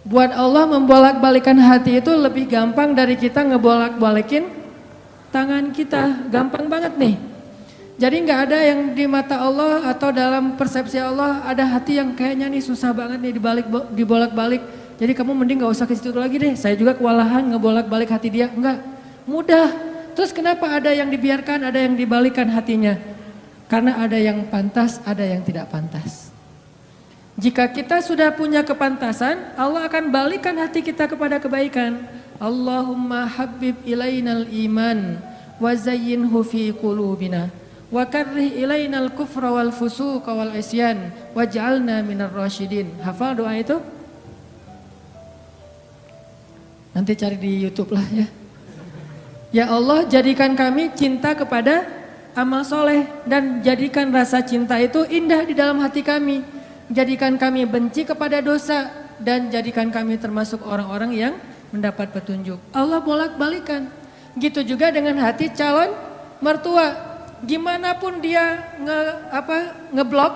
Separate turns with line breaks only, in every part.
Buat Allah membolak-balikan hati itu lebih gampang dari kita ngebolak-balikin tangan kita. Gampang banget nih. Jadi nggak ada yang di mata Allah atau dalam persepsi Allah ada hati yang kayaknya nih susah banget nih dibolak-balik. Jadi kamu mending nggak usah ke situ lagi deh. Saya juga kewalahan ngebolak-balik hati dia. Enggak, mudah. Terus kenapa ada yang dibiarkan, ada yang dibalikan hatinya? Karena ada yang pantas, ada yang tidak pantas. Jika kita sudah punya kepantasan, Allah akan balikan hati kita kepada kebaikan. Allahumma habbib ilainal iman wa zayyinhu fi qulubina wa karrih ilainal kufra wal fusuqa wal isyan waj'alna minar rasyidin. Hafal doa itu? Nanti cari di YouTube lah ya. Ya Allah, jadikan kami cinta kepada amal soleh dan jadikan rasa cinta itu indah di dalam hati kami. Jadikan kami benci kepada dosa dan jadikan kami termasuk orang-orang yang mendapat petunjuk. Allah bolak-balikan. Gitu juga dengan hati calon mertua. Gimana pun dia ngeblok,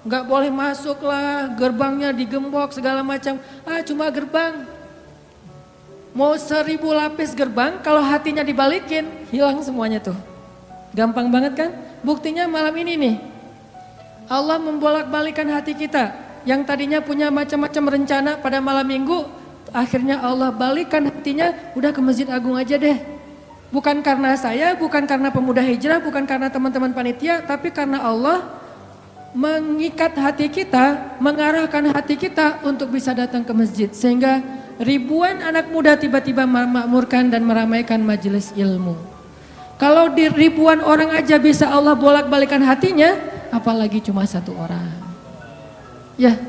nggak boleh masuk lah, gerbangnya digembok segala macam. Cuma gerbang. Mau 1000 lapis gerbang, kalau hatinya dibalikin, hilang semuanya tuh. Gampang banget kan? Buktinya malam ini nih. Allah membolak-balikan hati kita yang tadinya punya macam-macam rencana pada malam minggu, akhirnya Allah balikan hatinya, udah ke Masjid Agung aja deh. Bukan karena saya, bukan karena pemuda hijrah, bukan karena teman-teman panitia, tapi karena Allah mengikat hati kita, mengarahkan hati kita untuk bisa datang ke masjid. Sehingga ribuan anak muda tiba-tiba memakmurkan dan meramaikan majelis ilmu. Kalau di ribuan orang aja bisa Allah bolak-balikan hatinya, apalagi cuma satu orang. Ya,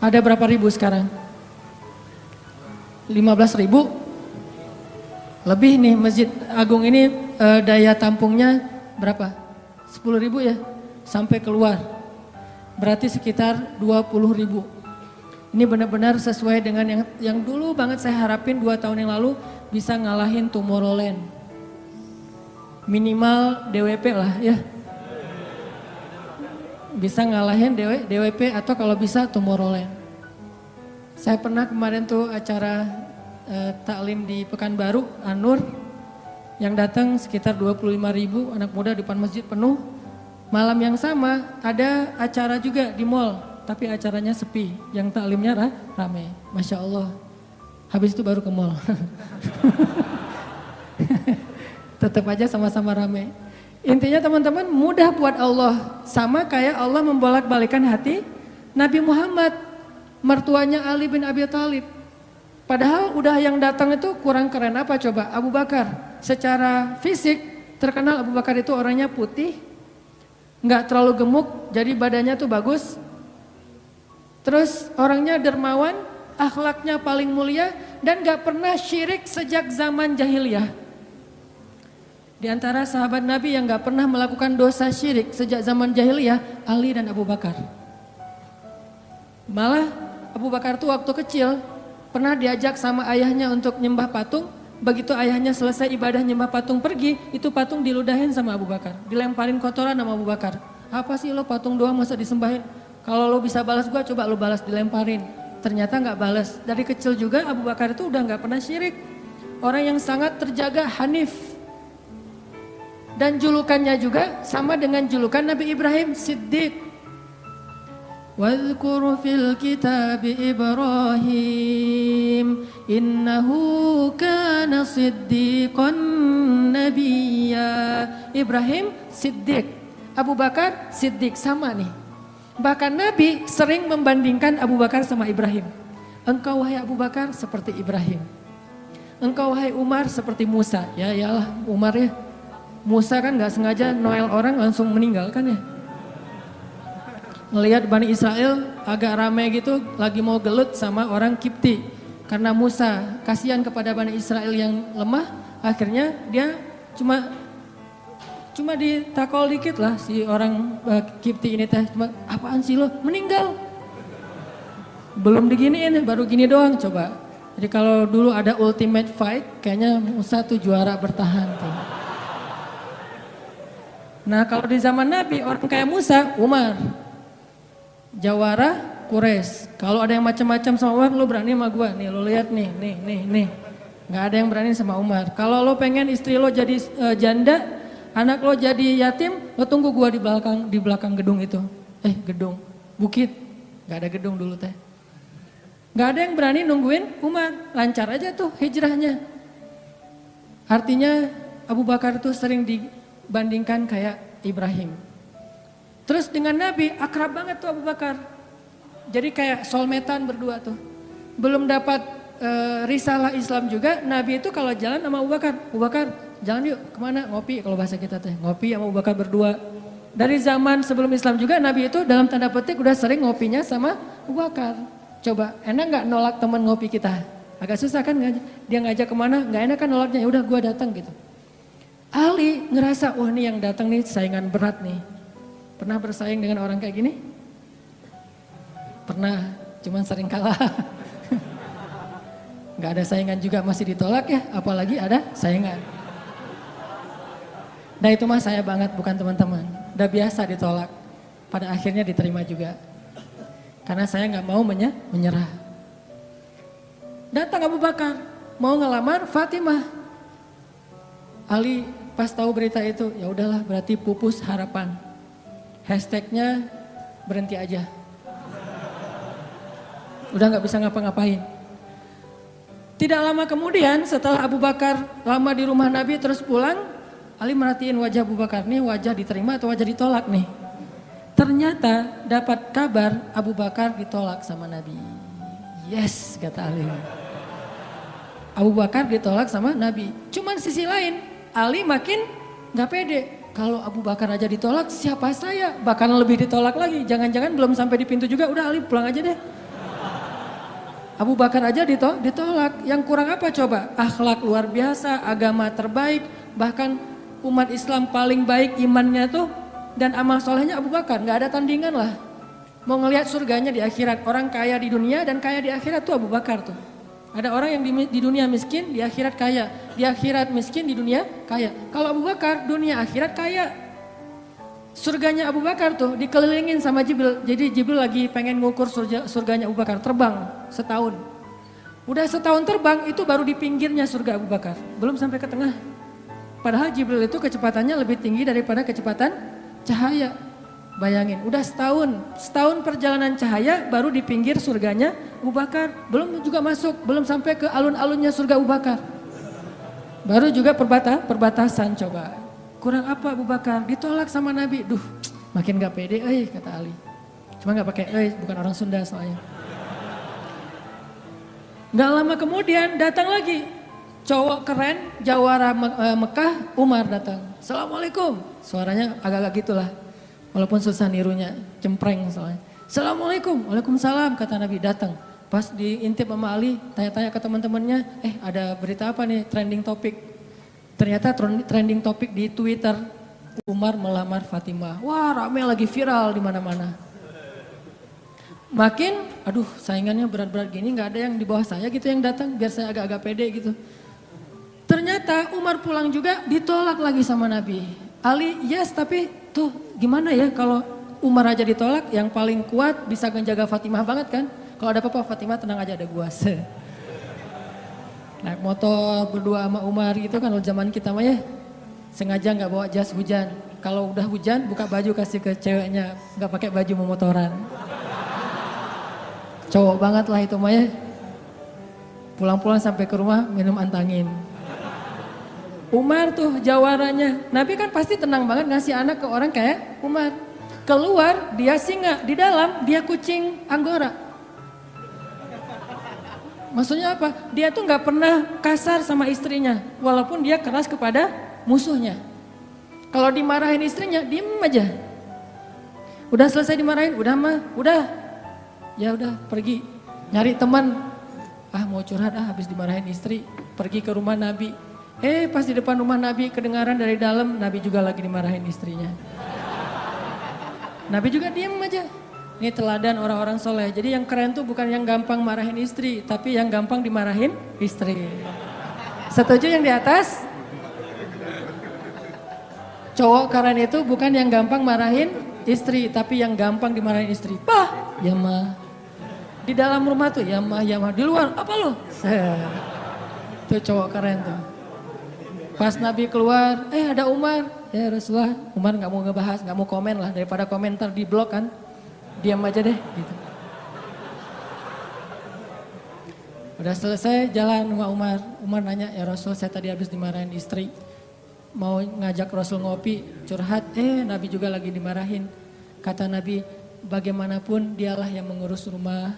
ada berapa ribu sekarang? 15.000? Lebih nih Masjid Agung ini daya tampungnya berapa? 10.000 ya? Sampai keluar. Berarti sekitar 20.000. Ini benar-benar sesuai dengan yang dulu banget saya harapin 2 tahun yang lalu bisa ngalahin Tomorrowland. Minimal DWP lah ya. Bisa ngalahin DWP atau kalau bisa Tomorrowland. Saya pernah kemarin tuh acara taklim di Pekanbaru, Anur, yang datang sekitar 25.000 anak muda di depan masjid penuh. Malam yang sama ada acara juga di mall, tapi acaranya sepi, yang taklimnya rame. Masya Allah. Habis itu baru ke mall. Tetap aja sama-sama rame. Intinya teman-teman mudah buat Allah. Sama kayak Allah membolak-balikan hati Nabi Muhammad, mertuanya Ali bin Abi Thalib. Padahal udah yang datang itu kurang keren apa coba? Abu Bakar. Secara fisik terkenal Abu Bakar itu orangnya putih, nggak terlalu gemuk, jadi badannya tuh bagus. Terus orangnya dermawan, akhlaknya paling mulia dan nggak pernah syirik sejak zaman jahiliyah. Di antara sahabat Nabi yang gak pernah melakukan dosa syirik sejak zaman jahiliyah, Ali dan Abu Bakar. Malah Abu Bakar tuh waktu kecil pernah diajak sama ayahnya untuk nyembah patung. Begitu ayahnya selesai ibadah nyembah patung pergi, itu patung diludahin sama Abu Bakar. Dilemparin kotoran sama Abu Bakar. Apa sih lo patung doang masa disembahin? Kalau lo bisa balas gua, coba lo balas, dilemparin. Ternyata gak balas. Dari kecil juga Abu Bakar itu udah gak pernah syirik. Orang yang sangat terjaga, hanif. Dan julukannya juga sama dengan julukan Nabi Ibrahim, Siddiq. Wadhkur fil kitab Ibrahim innahu kana siddiqan nabiyya. Ibrahim Siddiq, Abu Bakar Siddiq, sama nih. Bahkan Nabi sering membandingkan Abu Bakar sama Ibrahim. Engkau wahai Abu Bakar seperti Ibrahim. Engkau wahai Umar seperti Musa. Ya iyalah Umar ya. Musa kan gak sengaja Noel orang langsung meninggal kan ya. Ngelihat Bani Israel agak ramai gitu lagi mau gelut sama orang Kipti. Karena Musa kasihan kepada Bani Israel yang lemah, akhirnya dia cuma ditakol dikit lah si orang Kipti ini teh. Cuma apaan sih lo? Meninggal. Belum diginiin baru gini doang coba. Jadi kalau dulu ada ultimate fight kayaknya Musa tuh juara bertahan tuh. Nah kalau di zaman Nabi orang kayak Musa, Umar, jawara Quraisy. Kalau ada yang macam-macam sama Umar, lo berani sama gua. Nih lo lihat nih. Nggak ada yang berani sama Umar. Kalau lo pengen istri lo jadi janda, anak lo jadi yatim, lo tunggu gua di belakang gedung itu. Gedung, bukit. Nggak ada gedung dulu teh. Nggak ada yang berani nungguin Umar. Lancar aja tuh hijrahnya. Artinya Abu Bakar tuh sering dibandingkan kayak Ibrahim. Terus dengan Nabi akrab banget tuh Abu Bakar. Jadi kayak soulmate-an berdua tuh. Belum dapat risalah Islam juga, Nabi itu kalau jalan sama Abu Bakar, jalan yuk kemana? Ngopi, kalau bahasa kita teh, ngopi sama Abu Bakar berdua. Dari zaman sebelum Islam juga Nabi itu dalam tanda petik udah sering ngopinya sama Abu Bakar. Coba, enak gak nolak teman ngopi kita? Agak susah kan, dia ngajak kemana, gak enak kan nolaknya, ya udah gua datang gitu. Ali ngerasa, wah nih yang datang nih saingan berat nih. Pernah bersaing dengan orang kayak gini? Pernah, cuman sering kalah. Gak ada saingan juga masih ditolak ya, apalagi ada saingan. Nah itu mah saya banget, bukan teman-teman. Udah biasa ditolak, pada akhirnya diterima juga. Karena saya gak mau menyerah. Datang Abu Bakar, mau ngelamar Fatimah. Ali pas tahu berita itu, ya udahlah berarti pupus harapan. Hashtagnya berhenti aja. Udah gak bisa ngapa-ngapain. Tidak lama kemudian setelah Abu Bakar lama di rumah Nabi terus pulang, Ali merhatiin wajah Abu Bakar nih, wajah diterima atau wajah ditolak nih. Ternyata dapat kabar Abu Bakar ditolak sama Nabi. Yes, kata Ali. Abu Bakar ditolak sama Nabi. Cuman sisi lain, Ali makin gak pede. Kalau Abu Bakar aja ditolak, siapa saya? Bahkan lebih ditolak lagi. Jangan-jangan belum sampai di pintu juga, udah Ali pulang aja deh. Abu Bakar aja ditolak. Yang kurang apa coba? Akhlak luar biasa, agama terbaik. Bahkan umat Islam paling baik imannya tuh. Dan amal solehnya Abu Bakar. Gak ada tandingan lah. Mau ngelihat surganya di akhirat. Orang kaya di dunia dan kaya di akhirat tuh Abu Bakar tuh. Ada orang yang di dunia miskin, di akhirat kaya. Di akhirat miskin, di dunia kaya. Kalau Abu Bakar, dunia akhirat kaya. Surganya Abu Bakar tuh dikelilingin sama Jibril. Jadi Jibril lagi pengen ngukur surganya Abu Bakar. Terbang setahun. Udah setahun terbang, itu baru di pinggirnya surga Abu Bakar. Belum sampai ke tengah. Padahal Jibril itu kecepatannya lebih tinggi daripada kecepatan cahaya. Bayangin, udah setahun perjalanan cahaya baru di pinggir surganya Abu Bakar. Belum juga masuk, belum sampai ke alun-alunnya surga Abu Bakar. Baru juga perbatasan coba. Kurang apa Abu Bakar? Ditolak sama Nabi. Duh, makin gak pede, kata Ali. Cuma gak pakai, bukan orang Sunda soalnya. Gak lama kemudian datang lagi. Cowok keren, jawara Mekah, Umar datang. Assalamualaikum. Suaranya agak-agak gitulah. Walaupun susah nirunya, cempreng soalnya. Assalamualaikum, waalaikumsalam kata Nabi datang. Pas diintip sama Ali, tanya-tanya ke teman-temannya, ada berita apa nih trending topik. Ternyata trending topik di Twitter, Umar melamar Fatimah. Wah rame lagi viral di mana-mana. Makin, aduh saingannya berat-berat gini gak ada yang di bawah saya gitu yang datang, biar saya agak-agak pede gitu. Ternyata Umar pulang juga ditolak lagi sama Nabi. Ali yes tapi tuh gimana ya kalau Umar aja ditolak, yang paling kuat bisa menjaga Fatimah banget kan. Kalau ada apa-apa Fatimah tenang aja ada gua. Naik motor berdua sama Umar gitu kan, kalau zaman kita mah ya. Sengaja gak bawa jas hujan. Kalau udah hujan buka baju kasih ke ceweknya, gak pakai baju memotoran. Cowok banget lah itu mah ya. Pulang-pulang sampai ke rumah minum antangin. Umar tuh jawarannya. Nabi kan pasti tenang banget ngasih anak ke orang kayak Umar. Keluar dia singa, di dalam dia kucing Anggora. Maksudnya apa? Dia tuh gak pernah kasar sama istrinya. Walaupun dia keras kepada musuhnya. Kalau dimarahin istrinya, diem aja. Udah selesai dimarahin, udah mah, udah. Ya udah pergi nyari teman. Mau curhat habis dimarahin istri. Pergi ke rumah Nabi. Pas di depan rumah Nabi kedengaran dari dalam, Nabi juga lagi dimarahin istrinya. Nabi juga diem aja. Ini teladan orang-orang soleh. Jadi yang keren tuh bukan yang gampang marahin istri, tapi yang gampang dimarahin istri. Setuju yang di atas? Cowok keren itu bukan yang gampang marahin istri, tapi yang gampang dimarahin istri. Pah, ya mah. Di dalam rumah tuh ya mah, di luar apa lo? Tuh cowok keren tuh. Pas Nabi keluar, ada Umar. Ya Rasulullah, Umar gak mau ngebahas, gak mau komen lah. Daripada komentar di blog kan, diam aja deh gitu. Udah selesai jalan sama Umar. Umar nanya, ya Rasul saya tadi habis dimarahin istri. Mau ngajak Rasul ngopi, curhat, Nabi juga lagi dimarahin. Kata Nabi, bagaimanapun dialah yang mengurus rumah.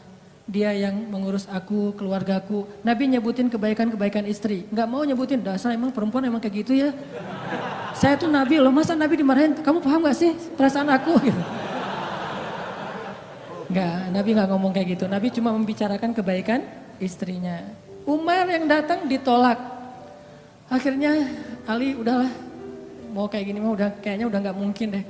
Dia yang mengurus aku, keluargaku. Nabi nyebutin kebaikan-kebaikan istri. Gak mau nyebutin, dasar emang perempuan emang kayak gitu ya. Saya tuh Nabi loh, masa Nabi dimarahin, kamu paham gak sih perasaan aku? Gitu. Enggak, Nabi gak ngomong kayak gitu. Nabi cuma membicarakan kebaikan istrinya. Umar yang datang ditolak. Akhirnya Ali udahlah, mau kayak gini mah kayaknya udah gak mungkin deh.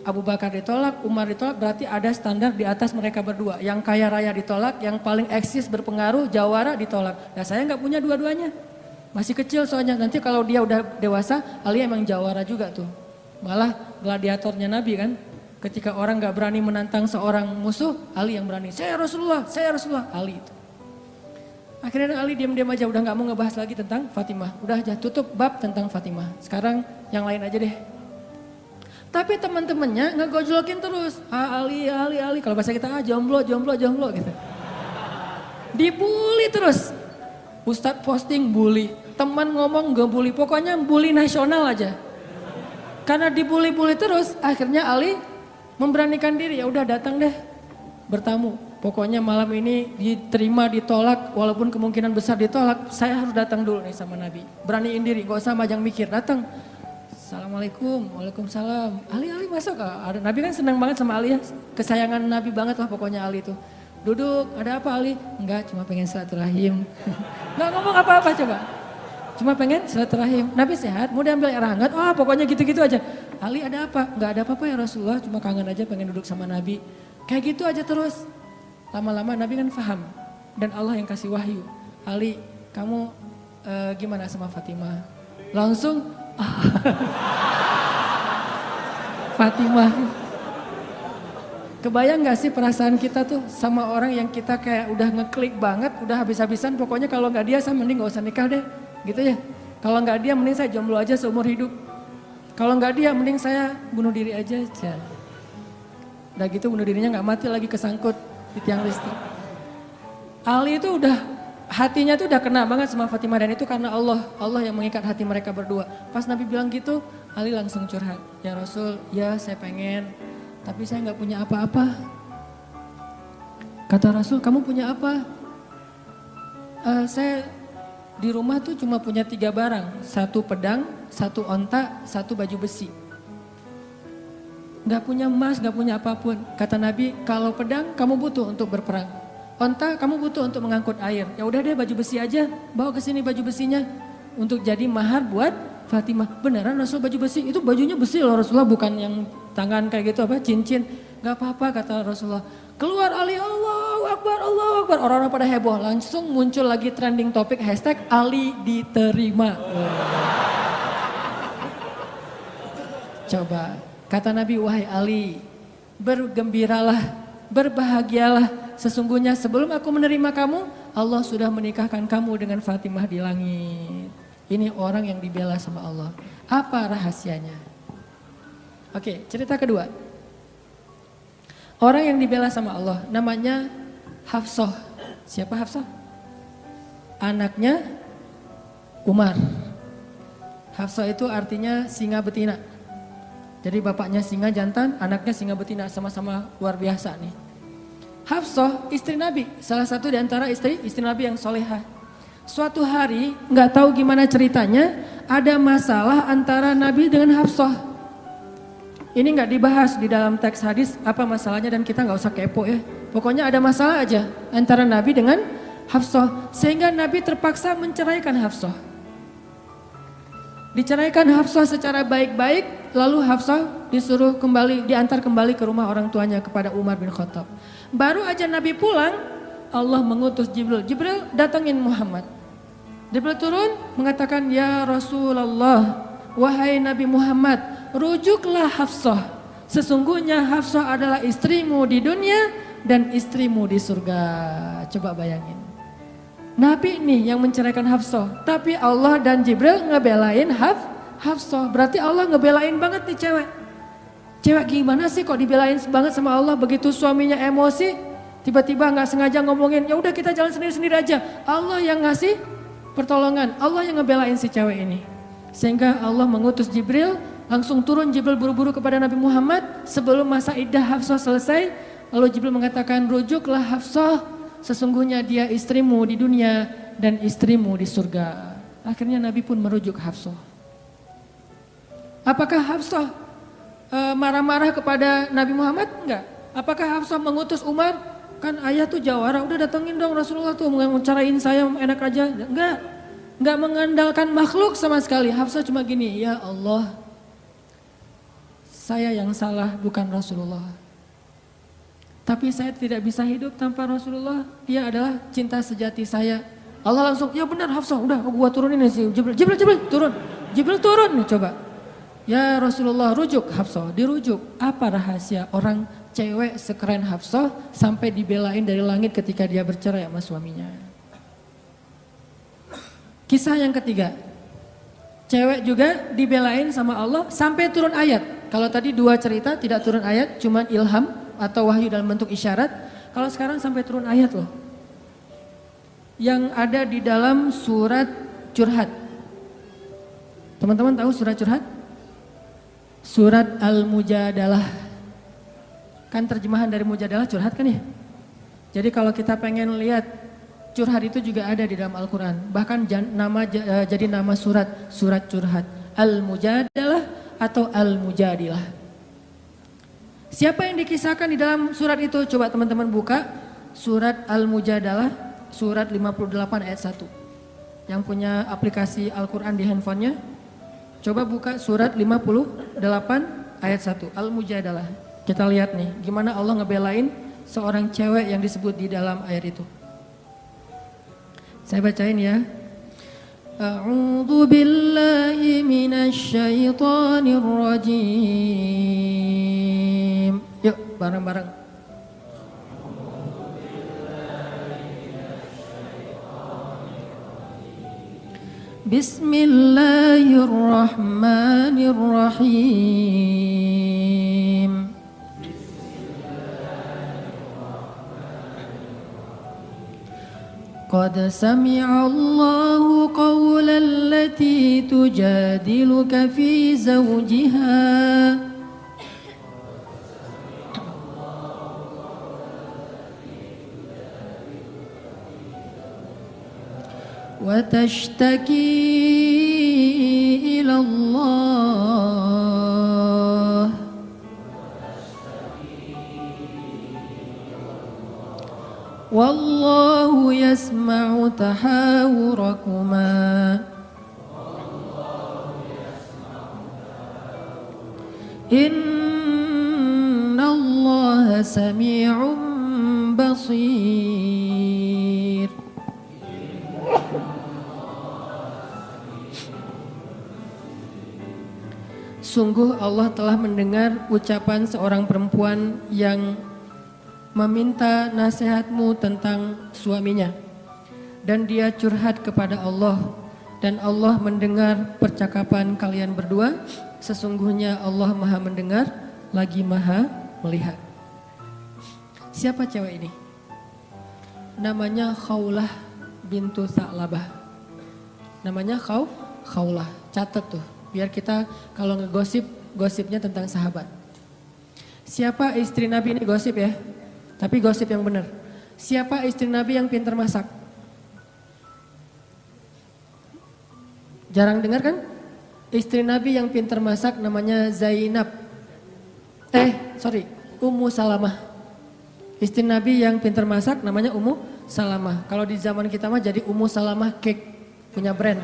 Abu Bakar ditolak, Umar ditolak, berarti ada standar di atas mereka berdua. Yang kaya raya ditolak, yang paling eksis berpengaruh, jawara ditolak. Nah saya gak punya dua-duanya. Masih kecil soalnya, nanti kalau dia udah dewasa, Ali emang jawara juga tuh. Malah gladiatornya Nabi kan. Ketika orang gak berani menantang seorang musuh, Ali yang berani. Saya Rasulullah, Ali itu. Akhirnya Ali diam-diam aja, udah gak mau ngebahas lagi tentang Fatimah. Udah aja tutup bab tentang Fatimah. Sekarang yang lain aja deh. Tapi teman-temannya ngegojlokin terus. Ali. Kalau bahasa kita jomblo gitu. Dibully terus. Ustadz posting bully. Teman ngomong gak bully. Pokoknya bully nasional aja. Karena dibully-bully terus. Akhirnya Ali memberanikan diri. Ya udah datang deh bertamu. Pokoknya malam ini diterima, ditolak. Walaupun kemungkinan besar ditolak. Saya harus datang dulu nih sama Nabi. Beraniin diri. Gak usah majang mikir. Datang. Assalamualaikum, waalaikumsalam. Ali masuk. Nabi kan senang banget sama Ali ya. Kesayangan Nabi banget lah pokoknya Ali itu. Duduk, ada apa Ali? Enggak, cuma pengen silaturahim. Enggak ngomong apa-apa coba. Cuma pengen silaturahim. Nabi sehat, mau diambil air hangat. Pokoknya gitu-gitu aja. Ali ada apa? Enggak ada apa-apa ya Rasulullah. Cuma kangen aja pengen duduk sama Nabi. Kayak gitu aja terus. Lama-lama Nabi kan paham. Dan Allah yang kasih wahyu. Ali, kamu gimana sama Fatimah? Langsung Fatimah. Kebayang gak sih perasaan kita tuh sama orang yang kita kayak udah ngeklik banget, udah habis-habisan, pokoknya kalau gak dia saya mending gak usah nikah deh, gitu ya. Kalau gak dia mending saya jomblo aja seumur hidup. Kalau gak dia mending saya bunuh diri aja. Udah gitu bunuh dirinya gak mati lagi kesangkut di tiang listrik. Ali itu udah hatinya tuh udah kena banget sama Fatimah dan itu karena Allah yang mengikat hati mereka berdua. Pas Nabi bilang gitu, Ali langsung curhat. Ya Rasul, ya saya pengen, tapi saya gak punya apa-apa. Kata Rasul, kamu punya apa? Saya di rumah tuh cuma punya 3 barang. 1 pedang, 1 onta, 1 baju besi. Gak punya emas, gak punya apapun. Kata Nabi, kalau pedang kamu butuh untuk berperang. Onta kamu butuh untuk mengangkut air. Ya udah deh baju besi aja, bawa ke sini baju besinya untuk jadi mahar buat Fatimah. Beneran Rasul baju besi? Itu bajunya besi loh Rasulullah, bukan yang tangan kayak gitu apa cincin. Gak apa-apa kata Rasulullah. Keluar Ali, Allahu Akbar, Allahu Akbar. Orang-orang pada heboh, langsung muncul lagi trending topik hashtag Ali diterima. Coba, kata Nabi, wahai Ali, bergembiralah, berbahagialah. Sesungguhnya sebelum aku menerima kamu, Allah sudah menikahkan kamu dengan Fatimah di langit. Ini orang yang dibela sama Allah. Apa rahasianya? Oke, cerita kedua. Orang yang dibela sama Allah namanya Hafsah. Siapa Hafsah? Anaknya Umar. Hafsah itu artinya singa betina. Jadi bapaknya singa jantan, anaknya singa betina, sama-sama luar biasa nih. Hafsah istri Nabi, salah satu di antara istri Nabi yang solehah. Suatu hari nggak tahu gimana ceritanya, ada masalah antara Nabi dengan Hafsah. Ini nggak dibahas di dalam teks hadis apa masalahnya dan kita nggak usah kepo ya. Pokoknya ada masalah aja antara Nabi dengan Hafsah sehingga Nabi terpaksa menceraikan Hafsah. Diceraikan Hafsah secara baik-baik, lalu Hafsah disuruh diantar kembali ke rumah orang tuanya kepada Umar bin Khattab. Baru aja Nabi pulang, Allah mengutus Jibril. Jibril datangin Muhammad. Jibril turun mengatakan, ya Rasulullah, wahai Nabi Muhammad, rujuklah Hafsah. Sesungguhnya Hafsah adalah istrimu di dunia, dan istrimu di surga. Coba bayangin. Nabi nih yang menceraikan Hafsah, tapi Allah dan Jibril ngebelain Hafsah. Berarti Allah ngebelain banget nih cewek. Cewek gimana sih kok dibelain banget sama Allah, begitu suaminya emosi, tiba-tiba nggak sengaja ngomongin, ya udah kita jalan sendiri-sendiri aja. Allah yang ngasih pertolongan, Allah yang ngebelain si cewek ini. Sehingga Allah mengutus Jibril, langsung turun Jibril buru-buru kepada Nabi Muhammad sebelum masa iddah Hafsah selesai. Lalu Jibril mengatakan, rujuklah Hafsah, sesungguhnya dia istrimu di dunia dan istrimu di surga. Akhirnya Nabi pun merujuk Hafsah. Apakah Hafsah marah-marah kepada Nabi Muhammad? Enggak. Apakah Hafsah mengutus Umar? Kan ayah tuh jawara, udah datengin dong Rasulullah tuh, mencarain saya enak aja. Enggak mengandalkan makhluk sama sekali. Hafsah cuma gini, ya Allah, saya yang salah bukan Rasulullah. Tapi saya tidak bisa hidup tanpa Rasulullah, dia adalah cinta sejati saya. Allah langsung, ya benar Hafsah, udah gua turunin sih. Jibril turun. Jibril turun nih coba. Ya Rasulullah, rujuk Hafsah, dirujuk. Apa rahasia orang cewek sekeren Hafsah sampai dibelain dari langit ketika dia bercerai sama suaminya? Kisah yang ketiga, cewek juga dibelain sama Allah sampai turun ayat. Kalau tadi dua cerita tidak turun ayat, cuman ilham atau wahyu dalam bentuk isyarat. Kalau sekarang sampai turun ayat loh. Yang ada di dalam surat Curhat. Teman-teman tahu surat Curhat? Surat Al-Mujadalah. Kan terjemahan dari Mujadalah curhat kan ya? Jadi kalau kita pengen lihat curhat itu juga ada di dalam Al-Quran. Bahkan jadi nama surat Curhat. Al-Mujadalah atau Al-Mujadilah. Siapa yang dikisahkan di dalam surat itu? Coba teman-teman buka surat Al-Mujadalah, surat 58 ayat 1. Yang punya aplikasi Al-Quran di handphonenya, coba buka surat 58 ayat 1, Al-Mujadalah. Kita lihat nih, gimana Allah ngebelain seorang cewek yang disebut di dalam ayat itu. Saya bacain ya. A'udzu billahi minasy syaithanir rajim. Yuk, bareng-bareng. Bismillahirrahmanirrahim. Qad sami'a Allahu qawla allati tujadiluka fi zawjiha wa tashtaki ila Allah wallahu yasma'u tahawurakuma innallaha sami'un basir. Sungguh Allah telah mendengar ucapan seorang perempuan yang meminta nasihatmu tentang suaminya. Dan dia curhat kepada Allah. Dan Allah mendengar percakapan kalian berdua. Sesungguhnya Allah maha mendengar, lagi maha melihat. Siapa cewek ini? Namanya Khawlah bintu Sa'labah. Namanya Khawlah. Catat tuh. Biar kita kalau ngegosip, gosipnya tentang sahabat. Siapa istri Nabi ini gosip ya? Tapi gosip yang benar. Siapa istri Nabi yang pintar masak? Jarang dengar kan? Istri Nabi yang pintar masak namanya Zainab. Ummu Salamah. Istri Nabi yang pintar masak namanya Ummu Salamah. Kalau di zaman kita mah jadi Ummu Salamah Cake, punya brand.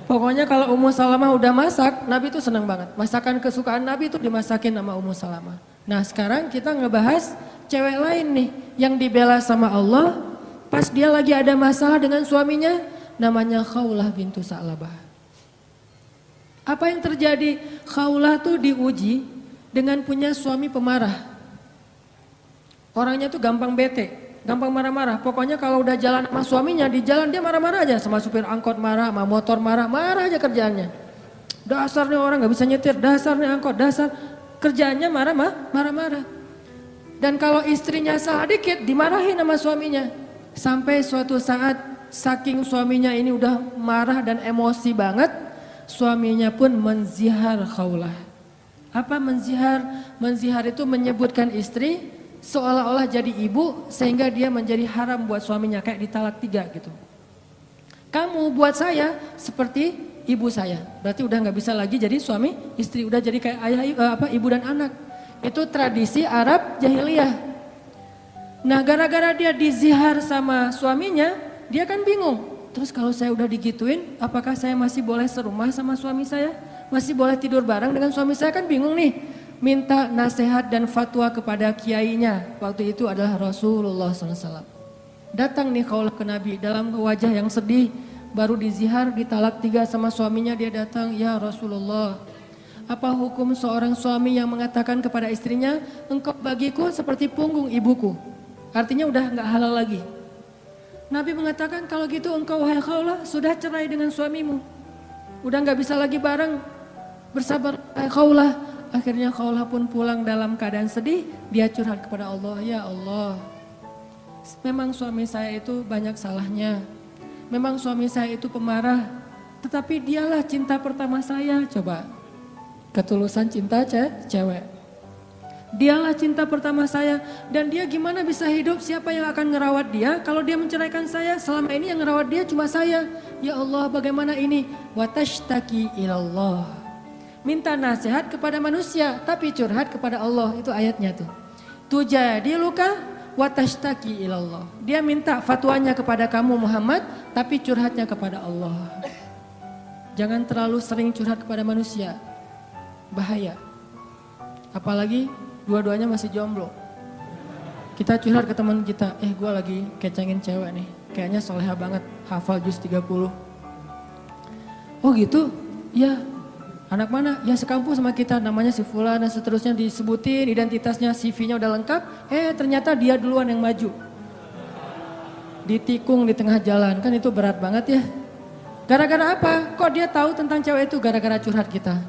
Pokoknya kalau Ummu Salamah udah masak, Nabi tuh senang banget. Masakan kesukaan Nabi tuh dimasakin sama Ummu Salamah. Nah sekarang kita ngebahas cewek lain nih yang dibela sama Allah pas dia lagi ada masalah dengan suaminya, namanya Khawlah bintu Sa'labah. Apa yang terjadi? Khawlah tuh diuji dengan punya suami pemarah. Orangnya tuh gampang bete, gampang marah-marah. Pokoknya kalau udah jalan sama suaminya, di jalan dia marah-marah aja. Sama supir angkot marah, sama motor marah, marah aja kerjaannya. Dasarnya orang gak bisa nyetir, dasarnya angkot, dasar. Kerjaannya marah-marah. Dan kalau istrinya salah dikit, dimarahin sama suaminya. Sampai suatu saat, saking suaminya ini udah marah dan emosi banget, suaminya pun menzihar khaulah. Apa menzihar? Menzihar itu menyebutkan istri seolah-olah jadi ibu sehingga dia menjadi haram buat suaminya, kayak ditalak 3 gitu. Kamu buat saya seperti ibu saya, berarti udah nggak bisa lagi jadi suami istri, udah jadi kayak ayah, ibu dan anak. Itu tradisi Arab jahiliyah. Nah gara-gara dia dizihar sama suaminya, dia kan bingung. Terus kalau saya udah digituin, apakah saya masih boleh serumah sama suami saya? Masih boleh tidur bareng dengan suami saya? Kan bingung nih. Minta nasihat dan fatwa kepada kiainya. Waktu itu adalah Rasulullah SAW. Datang nih kaulah ke Nabi dalam wajah yang sedih. Baru dizihar, ditalak 3 sama suaminya, dia datang, ya Rasulullah. Apa hukum seorang suami yang mengatakan kepada istrinya, engkau bagiku seperti punggung ibuku. Artinya udah gak halal lagi. Nabi mengatakan kalau gitu engkau wahai Khawlah sudah cerai dengan suamimu. Udah gak bisa lagi bareng, bersabar wahai Khawlah. Akhirnya Khawlah pun pulang dalam keadaan sedih, dia curhat kepada Allah, ya Allah. Memang suami saya itu banyak salahnya. Memang suami saya itu pemarah. Tetapi dialah cinta pertama saya, coba. Ketulusan cinta cewek. Dialah cinta pertama saya. Dan dia gimana bisa hidup, siapa yang akan ngerawat dia kalau dia menceraikan saya? Selama ini yang ngerawat dia cuma saya. Ya Allah bagaimana ini? Watashtaki ilallah. Minta nasihat kepada manusia tapi curhat kepada Allah. Itu ayatnya tuh. Tujadi luka watashtaki ilallah. Dia minta fatwanya kepada kamu Muhammad tapi curhatnya kepada Allah. Jangan terlalu sering curhat kepada manusia. Bahaya. Apalagi dua-duanya masih jomblo. Kita curhat ke teman kita, gue lagi kecengin cewek nih. Kayaknya soleha banget, hafal juz 30. Oh gitu? Ya. Anak mana? Ya sekampus sama kita, namanya si Fulan dan seterusnya, disebutin identitasnya, CV-nya udah lengkap. Ternyata dia duluan yang maju. Ditikung di tengah jalan, kan itu berat banget ya. Gara-gara apa? Kok dia tahu tentang cewek itu? Gara-gara curhat kita.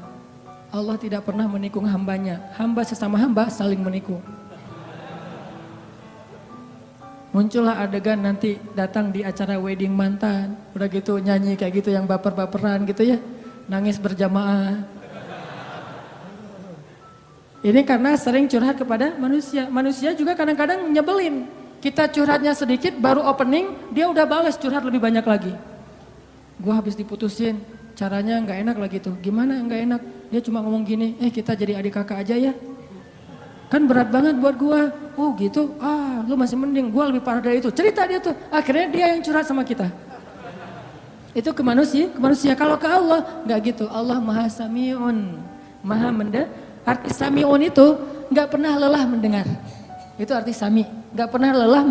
Allah tidak pernah menikung hambanya. Hamba sesama hamba saling menikung. Muncullah adegan nanti datang di acara wedding mantan. Udah gitu nyanyi kayak gitu yang baper-baperan gitu ya. Nangis berjamaah. Ini karena sering curhat kepada manusia. Manusia juga kadang-kadang nyebelin. Kita curhatnya sedikit baru opening, dia udah balas curhat lebih banyak lagi. Gue habis diputusin, caranya gak enak lagi tuh. Gimana gak enak? Dia cuma ngomong gini, kita jadi adik kakak aja ya. Kan berat banget buat gue. Oh gitu, lu masih mending, gue lebih parah dari itu. Cerita dia tuh, akhirnya dia yang curhat sama kita. Itu ke manusia. Kalau ke Allah nggak gitu. Allah maha sami'un, maha mendengar. Arti sami'un itu nggak pernah lelah mendengar. Itu arti sami, nggak pernah lelah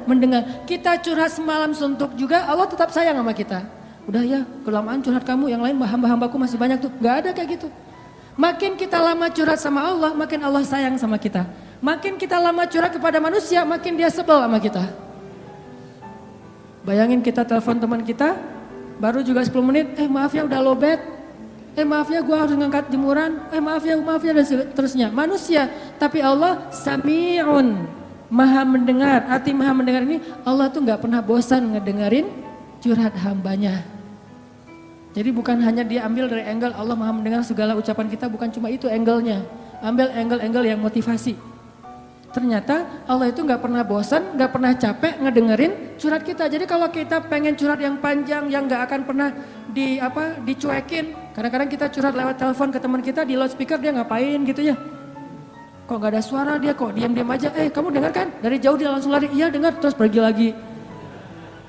mendengar. Kita curhat semalam suntuk juga, Allah tetap sayang sama kita. Udah ya, kelamaan curhat kamu, yang lain hamba-hambaku masih banyak tuh. Nggak ada kayak gitu. Makin kita lama curhat sama Allah, makin Allah sayang sama kita. Makin kita lama curhat kepada manusia, makin dia sebel sama kita. Bayangin kita telepon teman kita, baru juga 10 menit, maaf ya udah lowbat, maaf ya gue harus ngangkat jemuran, maaf ya dan seterusnya. Manusia, tapi Allah sami'un, maha mendengar. Arti maha mendengar ini, Allah tuh gak pernah bosan ngedengerin curhat hambanya. Jadi bukan hanya dia ambil dari angle Allah maha mendengar segala ucapan kita, bukan cuma itu angle-nya. Ambil angle-angle yang motivasi. Ternyata Allah itu gak pernah bosan, gak pernah capek ngedengerin curhat kita. Jadi kalau kita pengen curhat yang panjang, yang gak akan pernah dicuekin. Kadang-kadang kita curhat lewat telepon ke teman kita, di loudspeaker dia ngapain gitu ya. Kok gak ada suara dia, kok diam-diam aja. Kamu dengar kan? Dari jauh dia langsung lari, iya dengar, terus pergi lagi.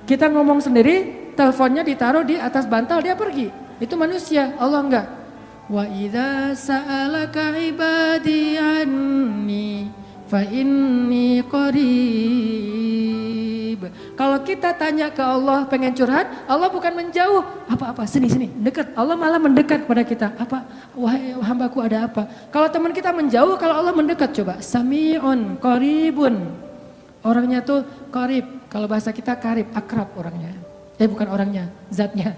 Kita ngomong sendiri, teleponnya ditaruh di atas bantal, dia pergi. Itu manusia, Allah enggak. Wa idza sa'alaka ibadi anni fa inni qarib. Kalau kita tanya ke Allah pengen curhat, Allah bukan menjauh. Apa-apa, sini, dekat. Allah malah mendekat kepada kita. Apa? Wahai hambaku ada apa? Kalau teman kita menjauh, kalau Allah mendekat coba. Sami'un qaribun. Orangnya tuh qarib, kalau bahasa kita karib, akrab orangnya. Bukan orangnya, zatnya.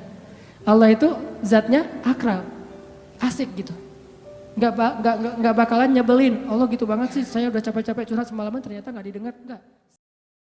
Allah itu zatnya akrab, asik gitu. Nggak bakalan nyebelin. Allah gitu banget sih, saya udah capek-capek curhat semalaman ternyata nggak didengar, nggak.